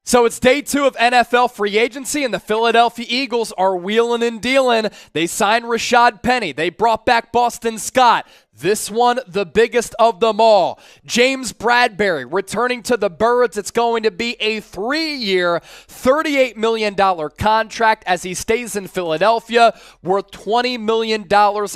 So it's day 2 of NFL free agency, and the Philadelphia Eagles are wheeling and dealing. They signed Rashad Penny. They brought back Boston Scott. This one, the biggest of them all. James Bradberry returning to the Birds. It's going to be a 3-year, $38 million contract as he stays in Philadelphia, worth $20 million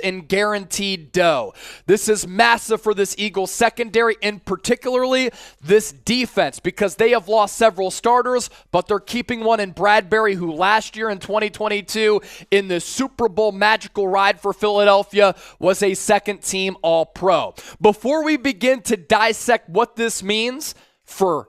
in guaranteed dough. This is massive for this Eagles secondary, and particularly this defense, because they have lost several starters, but they're keeping one in Bradberry, who last year in 2022, in the Super Bowl magical ride for Philadelphia, was a second-team All-Pro. Before we begin to dissect what this means for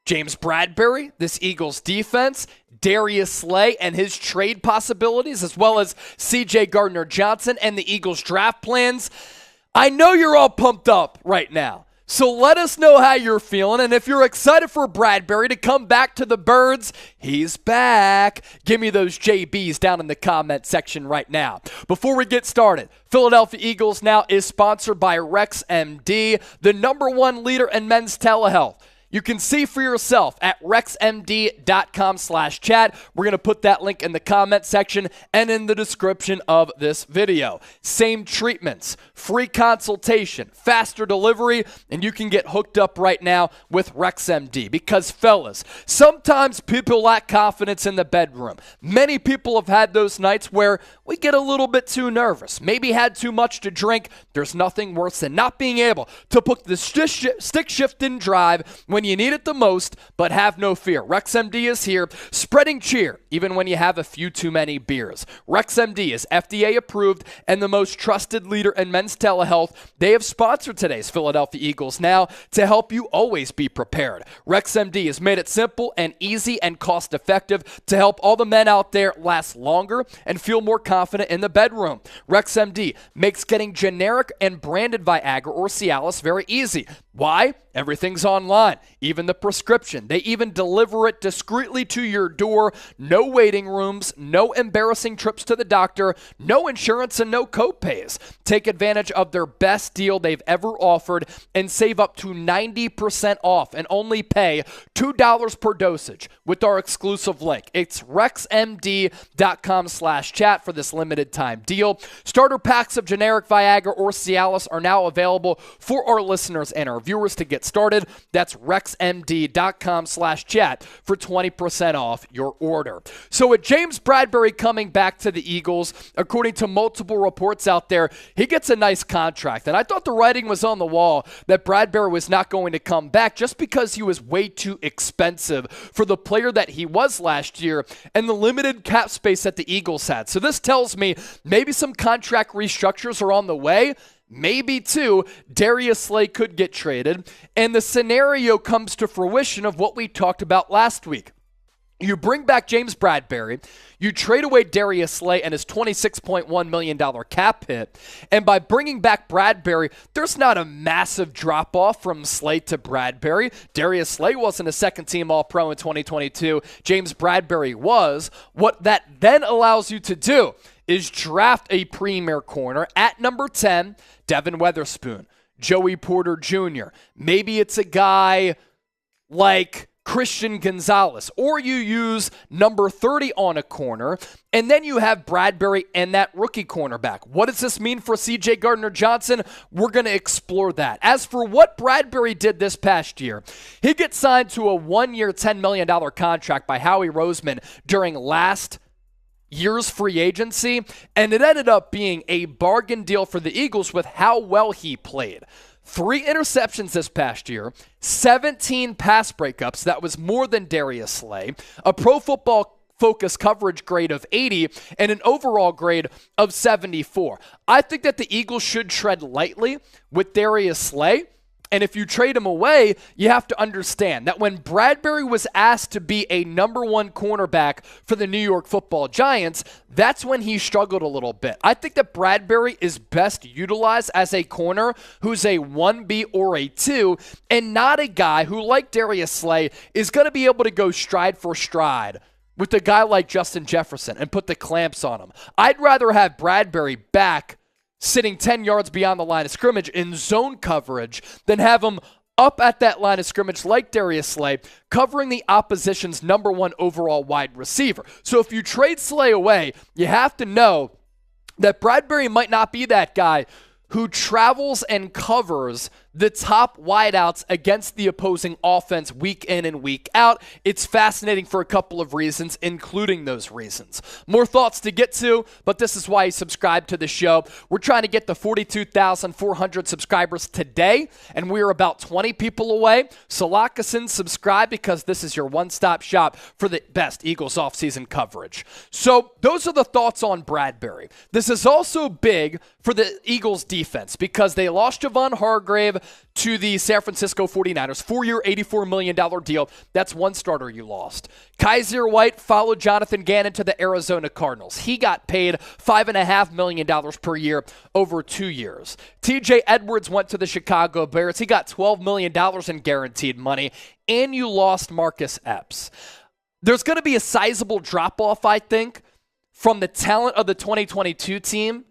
James Bradberry, this Eagles defense, Darius Slay and his trade possibilities, as well as C.J. Gardner-Johnson and the Eagles draft plans, I know you're all pumped up right now. So let us know how you're feeling, and if you're excited for Bradberry to come back to the Birds, he's back. Give me those JBs down in the comment section right now. Before we get started, Philadelphia Eagles Now is sponsored by RexMD, the #1 leader in men's telehealth. You can see for yourself at rexmd.com/chat. We're going to put that link in the comment section and in the description of this video. Same treatments, free consultation, faster delivery, and you can get hooked up right now with RexMD. Because, fellas, sometimes people lack confidence in the bedroom. Many people have had those nights where we get a little bit too nervous, maybe had too much to drink. There's nothing worse than not being able to put the stick shift in drive when you need it the most, but have no fear. RexMD is here, spreading cheer even when you have a few too many beers. RexMD is FDA approved and the most trusted leader in men's telehealth. They have sponsored today's Philadelphia Eagles Now to help you always be prepared. RexMD has made it simple and easy and cost effective to help all the men out there last longer and feel more confident in the bedroom. RexMD makes getting generic and branded Viagra or Cialis very easy. Why? Everything's online, even the prescription. They even deliver it discreetly to your door. No waiting rooms, no embarrassing trips to the doctor, no insurance, and no copays. Take advantage of their best deal they've ever offered and save up to 90% off and only pay $2 per dosage with our exclusive link. It's rexmd.com/chat for this limited time deal. Starter packs of generic Viagra or Cialis are now available for our listeners and our viewers to get started. That's rexmd.com/chat for 20% off your order. So with James Bradberry coming back to the Eagles, according to multiple reports out there, he gets a nice contract. And I thought the writing was on the wall that Bradberry was not going to come back just because he was way too expensive for the player that he was last year and the limited cap space that the Eagles had. So this tells me maybe some contract restructures are on the way. Maybe, too, Darius Slay could get traded, and the scenario comes to fruition of what we talked about last week. You bring back James Bradberry, you trade away Darius Slay and his $26.1 million cap hit, and by bringing back Bradberry, there's not a massive drop-off from Slay to Bradberry. Darius Slay wasn't a second-team All-Pro in 2022. James Bradberry was. What that then allows you to do is draft a premier corner at number 10, Devin Weatherspoon, Joey Porter Jr. Maybe it's a guy like Christian Gonzalez, or you use number 30 on a corner, and then you have Bradberry and that rookie cornerback. What does this mean for C.J. Gardner-Johnson? We're going to explore that. As for what Bradberry did this past year, he gets signed to a 1-year, $10 million contract by Howie Roseman during last year's free agency, and it ended up being a bargain deal for the Eagles with how well he played. 3 interceptions this past year, 17 pass breakups, that was more than Darius Slay, a Pro Football Focus coverage grade of 80, and an overall grade of 74. I think that the Eagles should tread lightly with Darius Slay. And if you trade him away, you have to understand that when Bradberry was asked to be a #1 cornerback for the New York Football Giants, that's when he struggled a little bit. I think that Bradberry is best utilized as a corner who's a 1B or a 2, and not a guy who, like Darius Slay, is going to be able to go stride for stride with a guy like Justin Jefferson and put the clamps on him. I'd rather have Bradberry back sitting 10 yards beyond the line of scrimmage in zone coverage than have him up at that line of scrimmage like Darius Slay, covering the opposition's #1 overall wide receiver. So if you trade Slay away, you have to know that Bradberry might not be that guy who travels and covers the top wideouts against the opposing offense week in and week out. It's fascinating for a couple of reasons, including those reasons. More thoughts to get to, but this is why you subscribe to the show. We're trying to get to 42,400 subscribers today, and we're about 20 people away. So lock us in, subscribe, because this is your one-stop shop for the best Eagles offseason coverage. So those are the thoughts on Bradberry. This is also big for the Eagles defense because they lost Javon Hargrave to the San Francisco 49ers. 4-year, $84 million deal. That's one starter you lost. Kaiser White followed Jonathan Gannon to the Arizona Cardinals. He got paid $5.5 million per year over 2 years. TJ Edwards went to the Chicago Bears. He got $12 million in guaranteed money. And you lost Marcus Epps. There's going to be a sizable drop-off, I think, from the talent of the 2022 team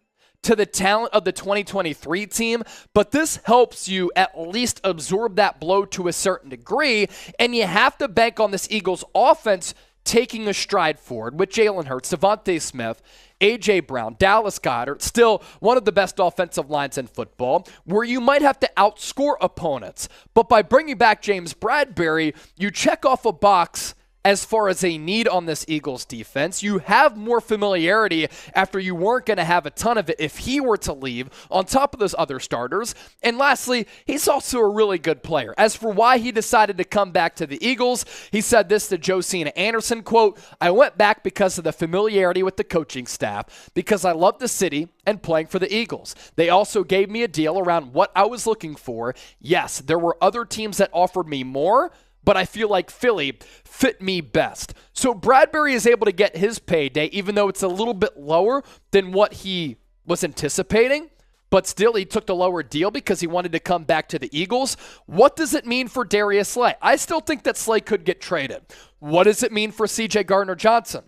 to the talent of the 2023 team, but this helps you at least absorb that blow to a certain degree, and you have to bank on this Eagles offense taking a stride forward with Jalen Hurts, Devontae Smith, A.J. Brown, Dallas Goedert, still one of the best offensive lines in football, where you might have to outscore opponents. But by bringing back James Bradberry, you check off a box as far as a need on this Eagles defense. You have more familiarity after you weren't going to have a ton of it if he were to leave on top of those other starters. And lastly, he's also a really good player. As for why he decided to come back to the Eagles, he said this to Josina Anderson, quote, "I went back because of the familiarity with the coaching staff, because I love the city and playing for the Eagles. They also gave me a deal around what I was looking for. Yes, there were other teams that offered me more, but I feel like Philly fit me best." So Bradberry is able to get his payday, even though it's a little bit lower than what he was anticipating. But still, he took the lower deal because he wanted to come back to the Eagles. What does it mean for Darius Slay? I still think that Slay could get traded. What does it mean for C.J. Gardner-Johnson?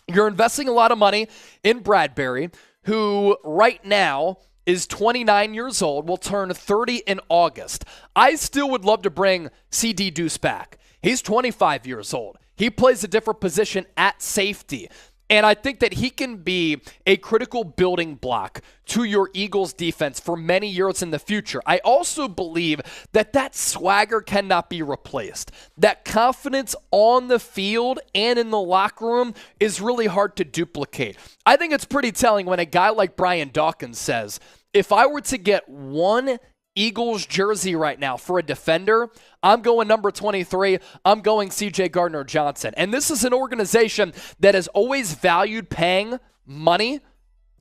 You're investing a lot of money in Bradberry, who right now is 29 years old, will turn 30 in August. I still would love to bring C.D. Deuce back. He's 25 years old. He plays a different position at safety. And I think that he can be a critical building block to your Eagles defense for many years in the future. I also believe that that swagger cannot be replaced. That confidence on the field and in the locker room is really hard to duplicate. I think it's pretty telling when a guy like Brian Dawkins says, if I were to get one Eagles jersey right now for a defender, I'm going number 23. I'm going C.J. Gardner-Johnson. And this is an organization that has always valued paying money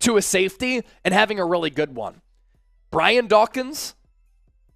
to a safety and having a really good one. Brian Dawkins,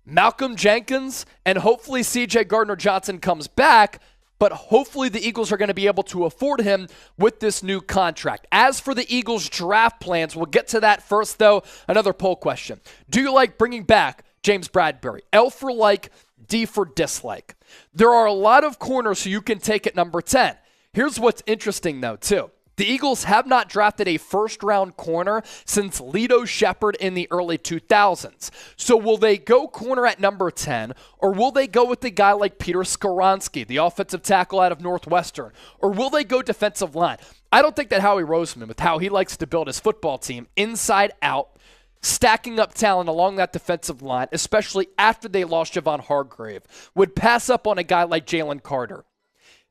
Malcolm Jenkins, and hopefully C.J. Gardner-Johnson comes back, but hopefully the Eagles are going to be able to afford him with this new contract. As for the Eagles' draft plans, we'll get to that first, though. Another poll question. Do you like bringing back James Bradberry? L for like, D for dislike. There are a lot of corners who you can take at number 10. Here's what's interesting, though, too. The Eagles have not drafted a first-round corner since Lito Shepherd in the early 2000s. So will they go corner at number 10, or will they go with the guy like Peter Skoronski, the offensive tackle out of Northwestern, or will they go defensive line? I don't think that Howie Roseman, with how he likes to build his football team inside out, stacking up talent along that defensive line, especially after they lost Javon Hargrave, would pass up on a guy like Jalen Carter.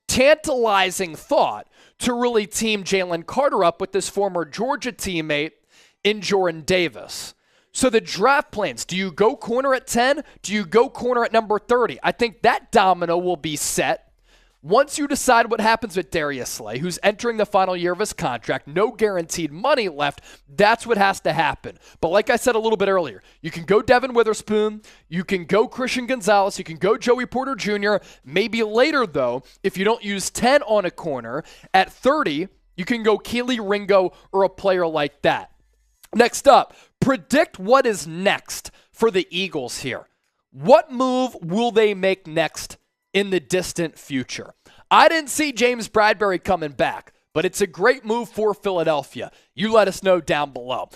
Tantalizing thought to really team Jalen Carter up with this former Georgia teammate in Jordan Davis. So the draft plans, do you go corner at 10? Do you go corner at number 30? I think that domino will be set once you decide what happens with Darius Slay, who's entering the final year of his contract, no guaranteed money left. That's what has to happen. But like I said a little bit earlier, you can go Devin Witherspoon, you can go Christian Gonzalez, you can go Joey Porter Jr. Maybe later, though, if you don't use 10 on a corner, at 30, you can go Keely Ringo or a player like that. Next up, predict what is next for the Eagles here. What move will they make next in the distant future? I didn't see James Bradberry coming back, but it's a great move for Philadelphia. You let us know down below.